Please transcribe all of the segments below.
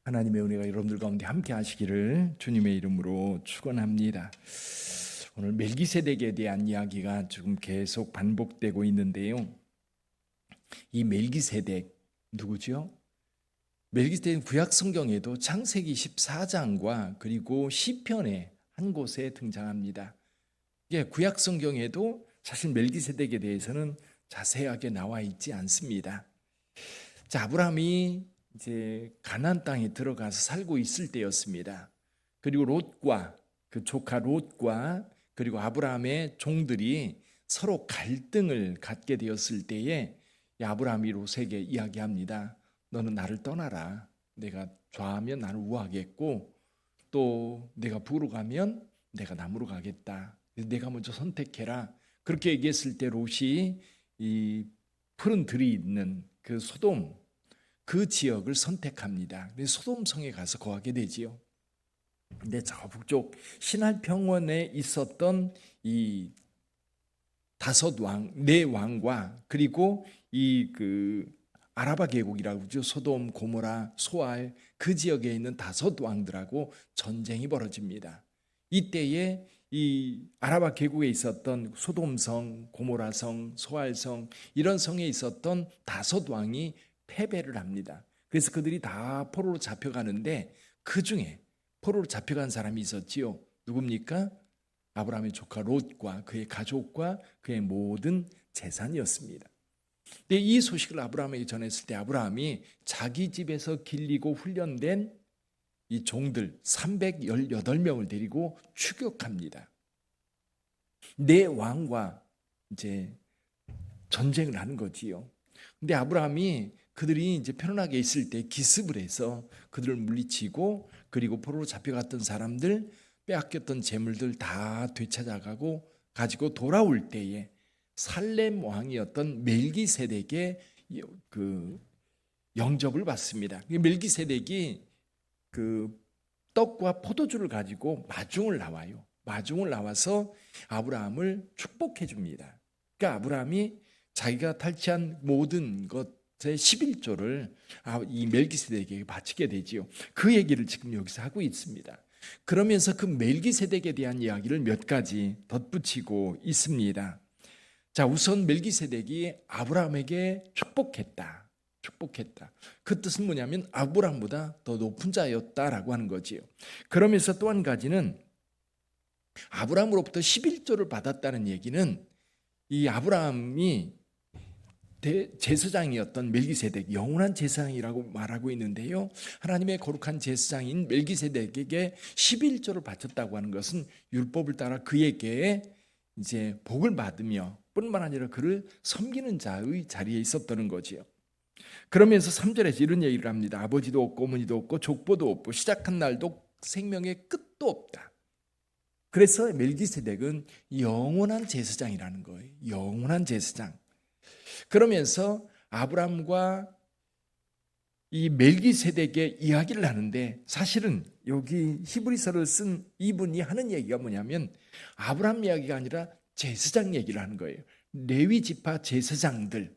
하나님의 은혜가 여러분들 가운데 함께 하시기를 주님의 이름으로 축원합니다. 오늘 멜기세덱에 대한 이야기가 지금 계속 반복되고 있는데요. 이 멜기세덱 누구죠? 멜기세덱은 구약 성경에도 창세기 14장과 그리고 시편의 한 곳에 등장합니다. 구약 성경에도 사실 멜기세덱에 대해서는 자세하게 나와 있지 않습니다. 자, 아브라함이 이제 가나안 땅에 들어가서 살고 있을 때였습니다. 그리고 롯과 그 조카 롯과 그리고 아브라함의 종들이 서로 갈등을 갖게 되었을 때에 아브라함이 롯에게 이야기합니다. 너는 나를 떠나라. 내가 좌하면 나를 우하겠고 또 내가 북으로 가면 내가 남으로 가겠다. 내가 먼저 선택해라. 그렇게 얘기했을 때 롯이 이 푸른 들이 있는 그 소돔 그 지역을 선택합니다. 소돔성에 가서 거하게 되지요. 근데 저 북쪽 신할 평원에 있었던 이 다섯 왕, 네 왕과 그리고 이 아라바 계곡이라고 그러죠. 소돔, 고모라, 소알 그 지역에 있는 다섯 왕들하고 전쟁이 벌어집니다. 이때에 이 아라바 계곡에 있었던 소돔성, 고모라성, 소알성 이런 성에 있었던 다섯 왕이 패배를 합니다. 그래서 그들이 다 포로로 잡혀가는데 그 중에 포로로 잡혀간 사람이 있었지요. 누굽니까? 아브라함의 조카 롯과 그의 가족과 그의 모든 재산이었습니다. 근데 이 소식을 아브라함에게 전했을 때 아브라함이 자기 집에서 길리고 훈련된 이 종들 318명을 데리고 추격합니다. 네 왕과 이제 전쟁을 하는 거지요. 근데 아브라함이 그들이 이제 편안하게 있을 때 기습을 해서 그들을 물리치고 그리고 포로로 잡혀갔던 사람들 빼앗겼던 재물들 다 되찾아가고 가지고 돌아올 때에 살렘 왕이었던 멜기세덱의 그 영접을 받습니다. 멜기세덱이 그 떡과 포도주를 가지고 마중을 나와요. 마중을 나와서 아브라함을 축복해 줍니다. 그러니까 아브라함이 자기가 탈취한 모든 것의 11조를 이 멜기세덱에게 바치게 되지요. 그 얘기를 지금 여기서 하고 있습니다. 그러면서 그 멜기세덱에 대한 이야기를 몇 가지 덧붙이고 있습니다. 자, 우선 멜기세덱이 아브라함에게 축복했다. 그 뜻은 뭐냐면 아브라함보다 더 높은 자였다라고 하는 거지요. 그러면서 또 한 가지는 아브라함으로부터 11조를 받았다는 얘기는 이 아브라함이 제사장이었던 멜기세덱, 영원한 제사장이라고 말하고 있는데요. 하나님의 거룩한 제사장인 멜기세덱에게 11조를 바쳤다고 하는 것은 율법을 따라 그에게 이제 복을 받으며 뿐만 아니라 그를 섬기는 자의 자리에 있었다는 거지요. 그러면서 3절에서 이런 얘기를 합니다. 아버지도 없고 어머니도 없고 족보도 없고 시작한 날도 생명의 끝도 없다. 그래서 멜기세덱은 영원한 제사장이라는 거예요. 영원한 제사장. 그러면서 아브라함과 이 멜기세덱의 이야기를 하는데 사실은 여기 히브리서를 쓴 이분이 하는 얘기가 뭐냐면 아브라함 이야기가 아니라 제사장 얘기를 하는 거예요. 레위 지파 제사장들,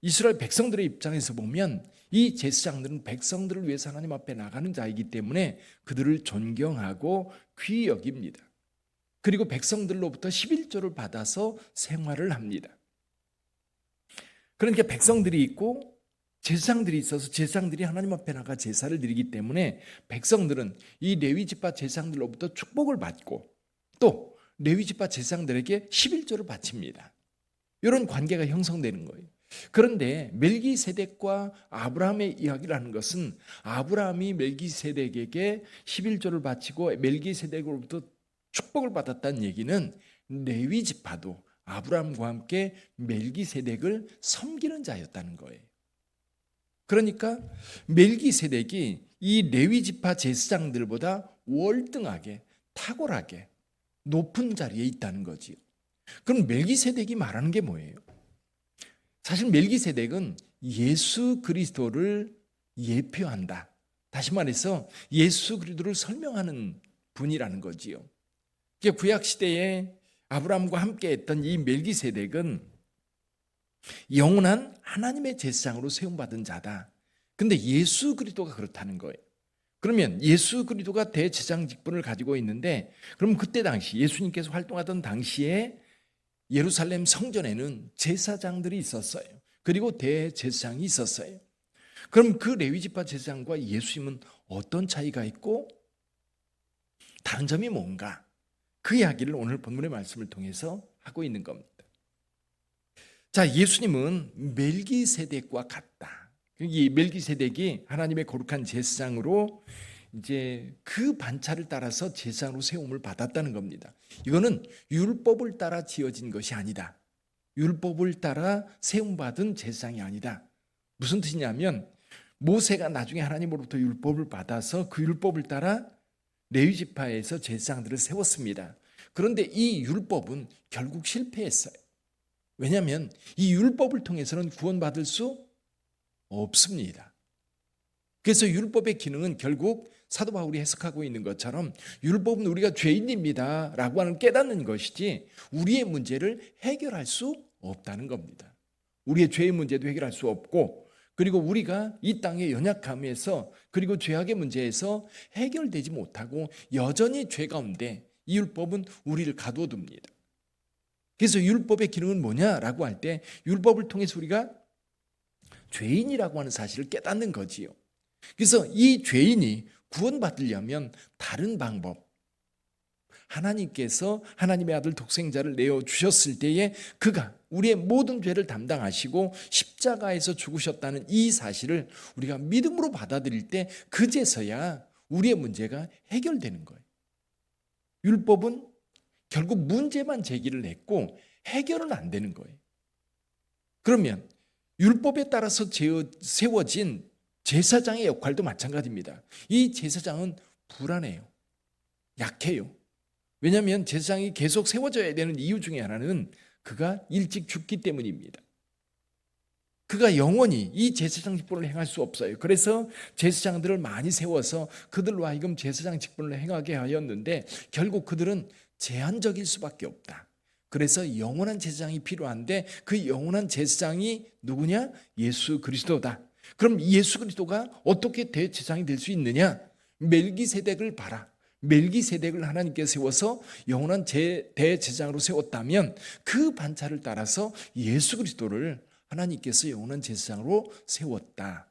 이스라엘 백성들의 입장에서 보면 이 제사장들은 백성들을 위해서 하나님 앞에 나가는 자이기 때문에 그들을 존경하고 귀히 여깁니다. 그리고 백성들로부터 11조를 받아서 생활을 합니다. 그러니까 백성들이 있고 제사장들이 있어서 제사장들이 하나님 앞에 나가 제사를 드리기 때문에 백성들은 이 레위지파 제사장들로부터 축복을 받고 또 레위지파 제사장들에게 11조를 바칩니다. 이런 관계가 형성되는 거예요. 그런데 멜기세덱과 아브라함의 이야기를 하는 것은 아브라함이 멜기세덱에게 11조를 바치고 멜기세덱으로부터 축복을 받았다는 얘기는 레위 지파도 아브라함과 함께 멜기세덱을 섬기는 자였다는 거예요. 그러니까 멜기세덱이 이 레위 지파 제사장들보다 월등하게 탁월하게 높은 자리에 있다는 거지요. 그럼 멜기세덱이 말하는 게 뭐예요? 사실 멜기세덱은 예수 그리스도를 예표한다. 다시 말해서 예수 그리스도를 설명하는 분이라는 거지요. 구약 시대에 아브라함과 함께 했던 이 멜기세덱은 영원한 하나님의 제사장으로 세움받은 자다. 근데 예수 그리스도가 그렇다는 거예요. 그러면 예수 그리스도가 대제사장 직분을 가지고 있는데, 그럼 그때 당시 예수님께서 활동하던 당시에 예루살렘 성전에는 제사장들이 있었어요. 그리고 대제사장이 있었어요. 그럼 그 레위지파 제사장과 예수님은 어떤 차이가 있고 다른 점이 뭔가? 그 이야기를 오늘 본문의 말씀을 통해서 하고 있는 겁니다. 자, 예수님은 멜기세덱과 같다. 이 멜기세덱이 하나님의 거룩한 제사장으로 이제 그 반차를 따라서 제사장으로 세움을 받았다는 겁니다. 이거는 율법을 따라 지어진 것이 아니다. 율법을 따라 세움받은 제사장이 아니다. 무슨 뜻이냐면 모세가 나중에 하나님으로부터 율법을 받아서 그 율법을 따라 레위 지파에서 제사장들을 세웠습니다. 그런데 이 율법은 결국 실패했어요. 왜냐하면 이 율법을 통해서는 구원받을 수 없습니다. 그래서 율법의 기능은 결국 사도 바울이 해석하고 있는 것처럼 율법은 우리가 죄인입니다 라고 하는 깨닫는 것이지 우리의 문제를 해결할 수 없다는 겁니다. 우리의 죄의 문제도 해결할 수 없고, 그리고 우리가 이 땅의 연약함에서 그리고 죄악의 문제에서 해결되지 못하고 여전히 죄 가운데 이 율법은 우리를 가둬둡니다. 그래서 율법의 기능은 뭐냐라고 할 때 율법을 통해서 우리가 죄인이라고 하는 사실을 깨닫는 거지요. 그래서 이 죄인이 구원받으려면 다른 방법, 하나님께서 하나님의 아들 독생자를 내어주셨을 때에 그가 우리의 모든 죄를 담당하시고 십자가에서 죽으셨다는 이 사실을 우리가 믿음으로 받아들일 때 그제서야 우리의 문제가 해결되는 거예요. 율법은 결국 문제만 제기를 했고 해결은 안 되는 거예요. 그러면 율법에 따라서 세워진 제사장의 역할도 마찬가지입니다. 이 제사장은 불안해요. 약해요. 왜냐하면 제사장이 계속 세워져야 되는 이유 중에 하나는 그가 일찍 죽기 때문입니다. 그가 영원히 이 제사장 직분을 행할 수 없어요. 그래서 제사장들을 많이 세워서 그들로 하여금 제사장 직분을 행하게 하였는데 결국 그들은 제한적일 수밖에 없다. 그래서 영원한 제사장이 필요한데 그 영원한 제사장이 누구냐? 예수 그리스도다. 그럼 예수 그리스도가 어떻게 대제사장이 될 수 있느냐? 멜기세덱을 봐라. 멜기세덱을 하나님께서 세워서 영원한 대제사장으로 세웠다면 그 반차를 따라서 예수 그리스도를 하나님께서 영원한 제사장으로 세웠다.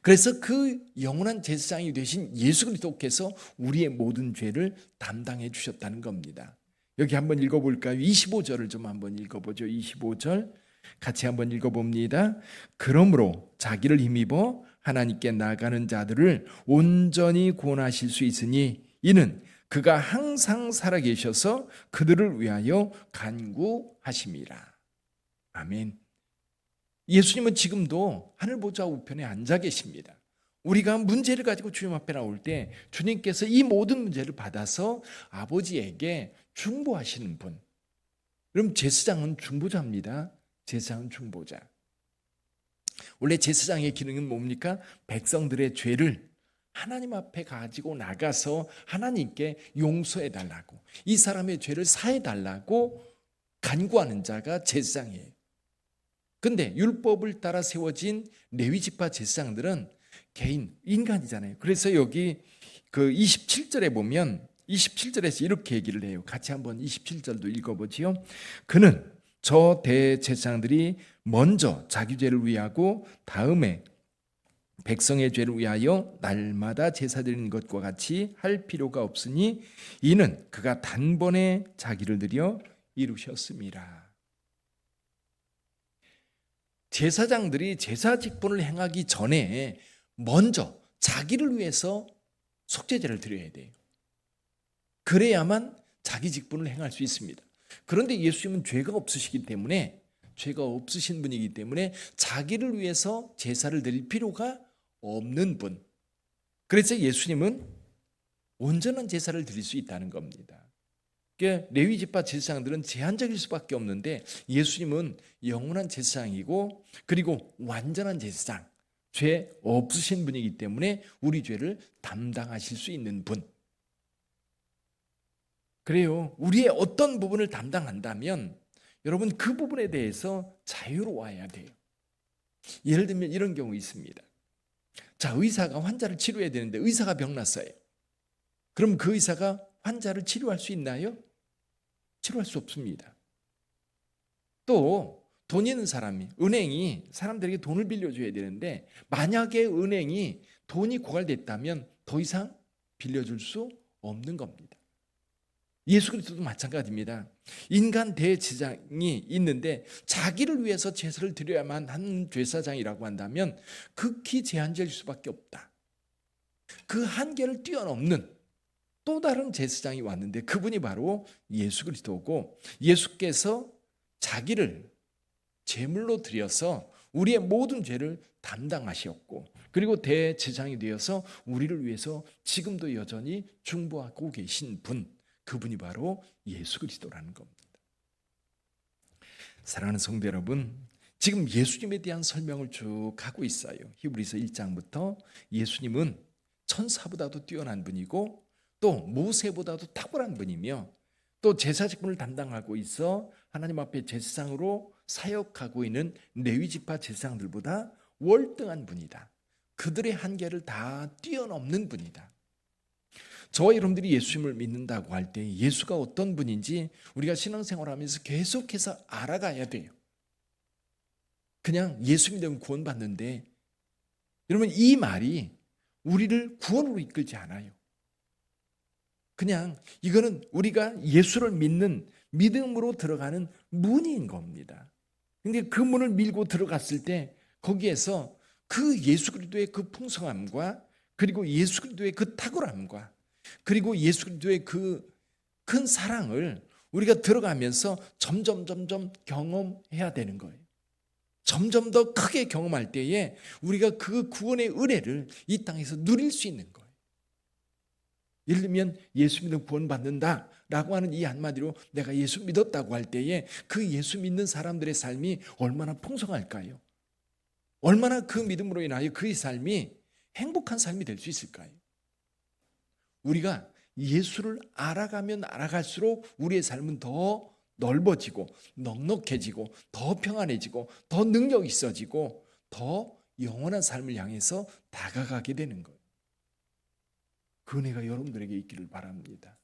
그래서 그 영원한 제사장이 되신 예수 그리스도께서 우리의 모든 죄를 담당해 주셨다는 겁니다. 여기 한번 읽어볼까요? 25절을 좀 한번 읽어보죠. 25절 같이 한번 읽어봅니다. 그러므로 자기를 힘입어 하나님께 나가는 자들을 온전히 구원하실 수 있으니 이는 그가 항상 살아계셔서 그들을 위하여 간구하심이라. 아멘. 예수님은 지금도 하늘 보좌 우편에 앉아 계십니다. 우리가 문제를 가지고 주님 앞에 나올 때 주님께서 이 모든 문제를 받아서 아버지에게 중보하시는 분. 그럼 제사장은 중보자입니다. 제사장은 중보자. 원래 제사장의 기능은 뭡니까? 백성들의 죄를 하나님 앞에 가지고 나가서 하나님께 용서해 달라고, 이 사람의 죄를 사해 달라고 간구하는 자가 제사장이에요. 근데 율법을 따라 세워진 레위지파 제사장들은 개인, 인간이잖아요. 그래서 여기 그 27절에 보면 27절에서 이렇게 얘기를 해요. 같이 한번 27절도 읽어보지요. 그는 저 대제사장들이 먼저 자기 죄를 위하고 다음에 백성의 죄를 위하여 날마다 제사 드리는 것과 같이 할 필요가 없으니 이는 그가 단번에 자기를 드려 이루셨습니다. 제사장들이 제사 직분을 행하기 전에 먼저 자기를 위해서 속죄제를 드려야 돼요. 그래야만 자기 직분을 행할 수 있습니다. 그런데 예수님은 죄가 없으시기 때문에, 죄가 없으신 분이기 때문에 자기를 위해서 제사를 드릴 필요가 없는 분. 그래서 예수님은 온전한 제사를 드릴 수 있다는 겁니다. 레위 지파 제사장들은 제한적일 수밖에 없는데 예수님은 영원한 제사장이고 그리고 완전한 제사장, 죄 없으신 분이기 때문에 우리 죄를 담당하실 수 있는 분. 그래요. 우리의 어떤 부분을 담당한다면 여러분 그 부분에 대해서 자유로워야 돼요. 예를 들면 이런 경우 있습니다. 자, 의사가 환자를 치료해야 되는데 의사가 병났어요. 그럼 그 의사가 환자를 치료할 수 있나요? 치료할 수 없습니다. 또 돈 있는 사람이, 은행이 사람들에게 돈을 빌려줘야 되는데 만약에 은행이 돈이 고갈됐다면 더 이상 빌려줄 수 없는 겁니다. 예수 그리스도도 마찬가지입니다. 인간 대제사장이 있는데 자기를 위해서 제사를 드려야만 하는 제사장이라고 한다면 극히 제한적일 수밖에 없다. 그 한계를 뛰어넘는 또 다른 제사장이 왔는데 그분이 바로 예수 그리스도고, 예수께서 자기를 제물로 드려서 우리의 모든 죄를 담당하셨고, 그리고 대제사장이 되어서 우리를 위해서 지금도 여전히 중보하고 계신 분, 그분이 바로 예수 그리스도라는 겁니다. 사랑하는 성도 여러분, 지금 예수님에 대한 설명을 쭉 하고 있어요. 히브리서 1장부터 예수님은 천사보다도 뛰어난 분이고 또 모세보다도 탁월한 분이며 또 제사 직분을 담당하고 있어 하나님 앞에 제사장으로 사역하고 있는 레위 지파 제사장들보다 월등한 분이다. 그들의 한계를 다 뛰어넘는 분이다. 저와 여러분들이 예수님을 믿는다고 할 때 예수가 어떤 분인지 우리가 신앙생활하면서 계속해서 알아가야 돼요. 그냥 예수 믿으면 구원받는데, 여러분 이 말이 우리를 구원으로 이끌지 않아요. 그냥 이거는 우리가 예수를 믿는 믿음으로 들어가는 문인 겁니다. 근데 그 문을 밀고 들어갔을 때 거기에서 그 예수 그리스도의 그 풍성함과 그리고 예수 그리스도의 그 탁월함과 그리고 예수 그리스도의 그 큰 사랑을 우리가 들어가면서 점점 경험해야 되는 거예요. 점점 더 크게 경험할 때에 우리가 그 구원의 은혜를 이 땅에서 누릴 수 있는 거예요. 예를 들면 예수 믿으면 구원받는다라고 하는 이 한마디로 내가 예수 믿었다고 할 때에 그 예수 믿는 사람들의 삶이 얼마나 풍성할까요? 얼마나 그 믿음으로 인하여 그의 삶이 행복한 삶이 될 수 있을까요? 우리가 예수를 알아가면 알아갈수록 우리의 삶은 더 넓어지고 넉넉해지고 더 평안해지고 더 능력 있어지고 더 영원한 삶을 향해서 다가가게 되는 거예요. 그 은혜가 여러분들에게 있기를 바랍니다.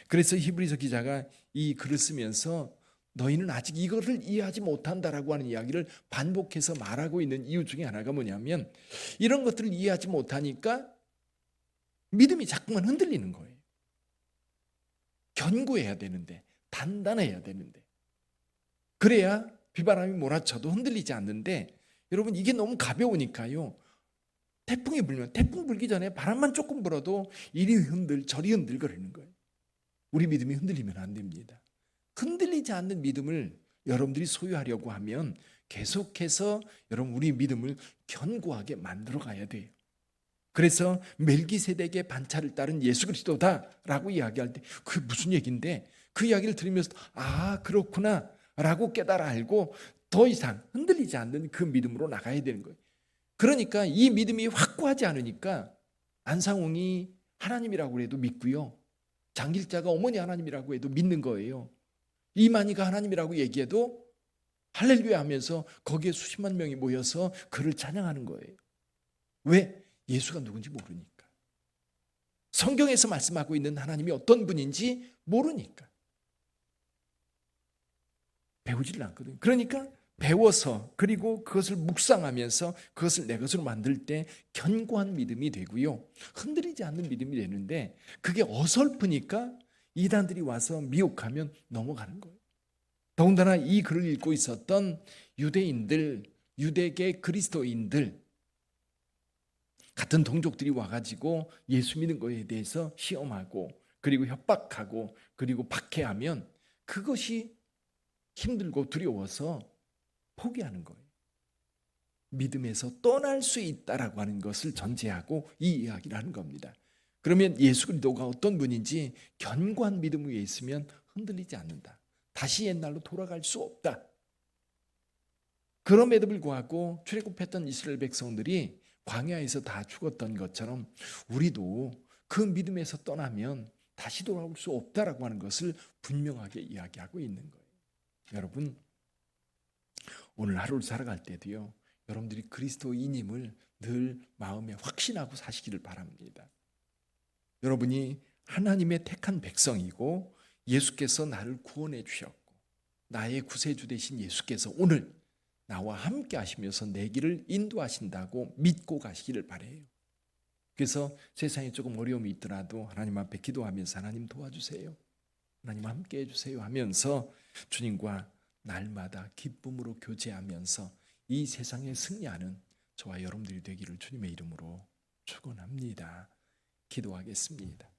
그래서 히브리서 기자가 이 글을 쓰면서 너희는 아직 이거를 이해하지 못한다라고 하는 이야기를 반복해서 말하고 있는 이유 중에 하나가 뭐냐면, 이런 것들을 이해하지 못하니까 믿음이 자꾸만 흔들리는 거예요. 견고해야 되는데, 단단해야 되는데, 그래야 비바람이 몰아쳐도 흔들리지 않는데, 여러분 이게 너무 가벼우니까요, 태풍이 불면 태풍 불기 전에 바람만 조금 불어도 이리 흔들 저리 흔들 거리는 거예요. 우리 믿음이 흔들리면 안 됩니다. 흔들리지 않는 믿음을 여러분들이 소유하려고 하면 계속해서 여러분 우리 믿음을 견고하게 만들어 가야 돼요. 그래서 멜기세덱의 반차를 따른 예수 그리스도다라고 이야기할 때 그게 무슨 얘기인데, 그 이야기를 들으면서 아 그렇구나 라고 깨달아 알고 더 이상 흔들리지 않는 그 믿음으로 나가야 되는 거예요. 그러니까 이 믿음이 확고하지 않으니까 안상홍이 하나님이라고 해도 믿고요, 장길자가 어머니 하나님이라고 해도 믿는 거예요. 이만희가 하나님이라고 얘기해도 할렐루야 하면서 거기에 수십만 명이 모여서 그를 찬양하는 거예요. 왜? 예수가 누군지 모르니까. 성경에서 말씀하고 있는 하나님이 어떤 분인지 모르니까. 배우지를 않거든요. 그러니까 배워서 그리고 그것을 묵상하면서 그것을 내 것으로 만들 때 견고한 믿음이 되고요, 흔들리지 않는 믿음이 되는데, 그게 어설프니까 이단들이 와서 미혹하면 넘어가는 거예요. 더군다나 이 글을 읽고 있었던 유대인들, 유대계 그리스도인들 같은 동족들이 와가지고 예수 믿는 거에 대해서 시험하고 그리고 협박하고 그리고 박해하면 그것이 힘들고 두려워서 포기하는 거예요. 믿음에서 떠날 수 있다라고 하는 것을 전제하고 이 이야기를 하는 겁니다. 그러면 예수 그리스도가 어떤 분인지 견고한 믿음 위에 있으면 흔들리지 않는다. 다시 옛날로 돌아갈 수 없다. 그럼에도 불구하고 출애굽했던 이스라엘 백성들이 광야에서 다 죽었던 것처럼 우리도 그 믿음에서 떠나면 다시 돌아올 수 없다라고 하는 것을 분명하게 이야기하고 있는 거예요. 여러분, 오늘 하루를 살아갈 때도요, 여러분들이 그리스도인임을 늘 마음에 확신하고 사시기를 바랍니다. 여러분이 하나님의 택한 백성이고 예수께서 나를 구원해 주셨고 나의 구세주 되신 예수께서 오늘 나와 함께 하시면서 내 길을 인도하신다고 믿고 가시기를 바라요. 그래서 세상에 조금 어려움이 있더라도 하나님 앞에 기도하면서 하나님 도와주세요, 하나님 함께 해주세요 하면서 주님과 날마다 기쁨으로 교제하면서 이 세상에 승리하는 저와 여러분들이 되기를 주님의 이름으로 축원합니다. 기도하겠습니다.